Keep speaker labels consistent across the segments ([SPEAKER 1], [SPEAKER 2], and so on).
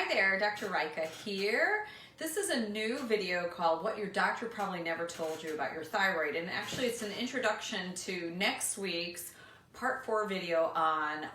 [SPEAKER 1] Hi there, Dr. Rika here. This is a new video called What Your Doctor Probably Never Told You About Your Thyroid. And actually it's an introduction to next week's part 4 video on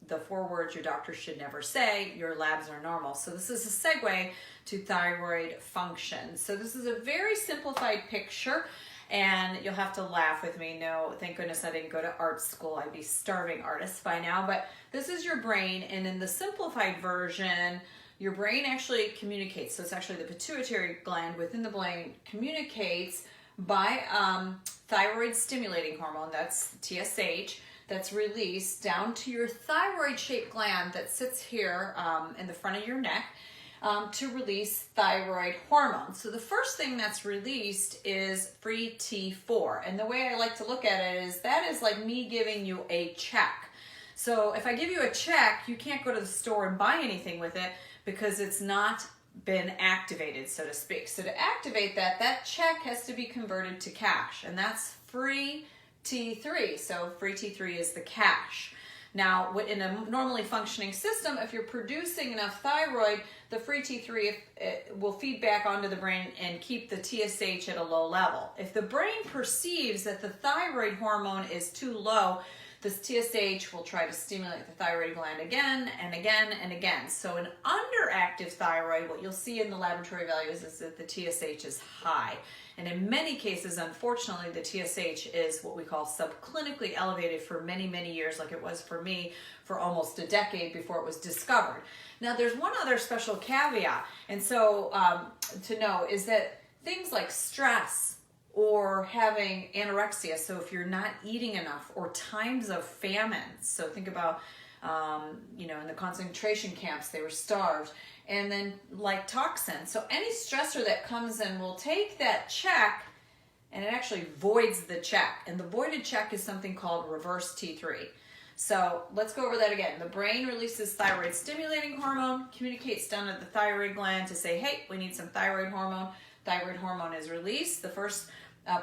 [SPEAKER 1] the 4 words your doctor should never say, your labs are normal. So this is a segue to thyroid function. So this is a very simplified picture. And you'll have to laugh with me. No, thank goodness I didn't go to art school. I'd be starving artists by now. But this is your brain, and in the simplified version, your brain actually communicates. So it's actually the pituitary gland within the brain communicates by thyroid stimulating hormone, that's TSH, that's released down to your thyroid-shaped gland that sits here in the front of your neck. To release thyroid hormone. So the first thing that's released is free T4. And the way I like to look at it is that is like me giving you a check. So if I give you a check, you can't go to the store and buy anything with it because it's not been activated, so to speak. So to activate that, that check has to be converted to cash, and that's free T3. So free T3 is the cash. Now, in a normally functioning system, if you're producing enough thyroid, the free T3 will feed back onto the brain and keep the TSH at a low level. If the brain perceives that the thyroid hormone is too low, this TSH will try to stimulate the thyroid gland again and again and again. So an underactive thyroid, what you'll see in the laboratory values is that the TSH is high. And in many cases, unfortunately, the TSH is what we call subclinically elevated for many, many years, like it was for me for almost a decade before it was discovered. Now, there's one other special caveat, and so to know is that things like stress or having anorexia, so if you're not eating enough, or times of famine, so think about, in the concentration camps, they were starved, and then like toxins. So any stressor that comes in will take that check and it actually voids the check. And the voided check is something called reverse T3. So let's go over that again. The brain releases thyroid stimulating hormone, communicates down to the thyroid gland to say, hey, we need some thyroid hormone. Thyroid hormone is released. The first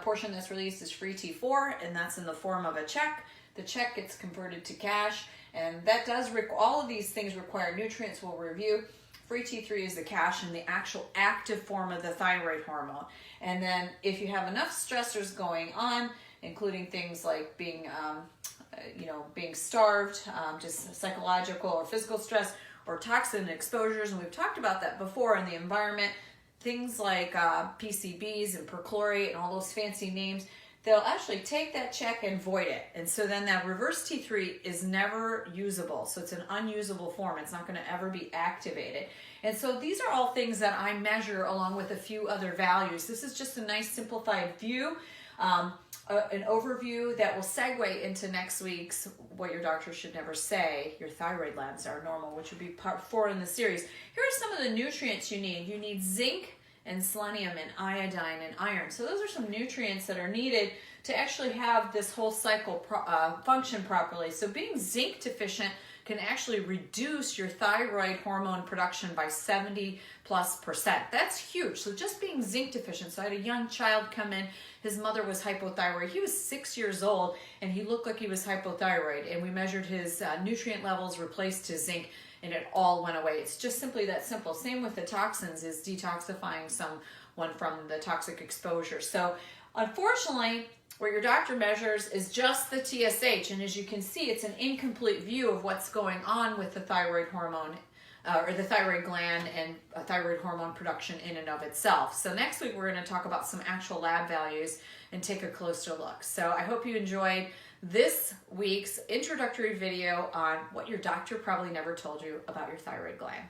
[SPEAKER 1] portion that's released is free T4, and that's in the form of a check. The check gets converted to cash, and that does all of these things require nutrients. We'll review. Free T3 is the cash and the actual active form of the thyroid hormone. And then if you have enough stressors going on, including things like being starved, just psychological or physical stress, or toxin exposures, and we've talked about that before in the environment, things like PCBs and perchlorate and all those fancy names, they'll actually take that check and void it. And so then that reverse T3 is never usable. So it's an unusable form. It's not going to ever be activated. And so these are all things that I measure along with a few other values. This is just a nice simplified view, an overview that will segue into next week's What Your Doctor Should Never Say, your thyroid labs are normal, which would be part 4 in the series. Here are some of the nutrients you need. You need zinc and selenium and iodine and iron. So those are some nutrients that are needed to actually have this whole cycle function properly. So being zinc deficient can actually reduce your thyroid hormone production by 70+%. That's huge. So just being zinc deficient. So I had a young child come in, his mother was hypothyroid. He was 6 years old and he looked like he was hypothyroid, and we measured his nutrient levels, replaced his zinc, and it all went away. It's just simply that simple. Same with the toxins, is detoxifying someone from the toxic exposure. So unfortunately, what your doctor measures is just the TSH, and as you can see, it's an incomplete view of what's going on with the thyroid hormone or the thyroid gland and thyroid hormone production in and of itself. So next week we're going to talk about some actual lab values and take a closer look. So I hope you enjoyed this week's introductory video on what your doctor probably never told you about your thyroid gland.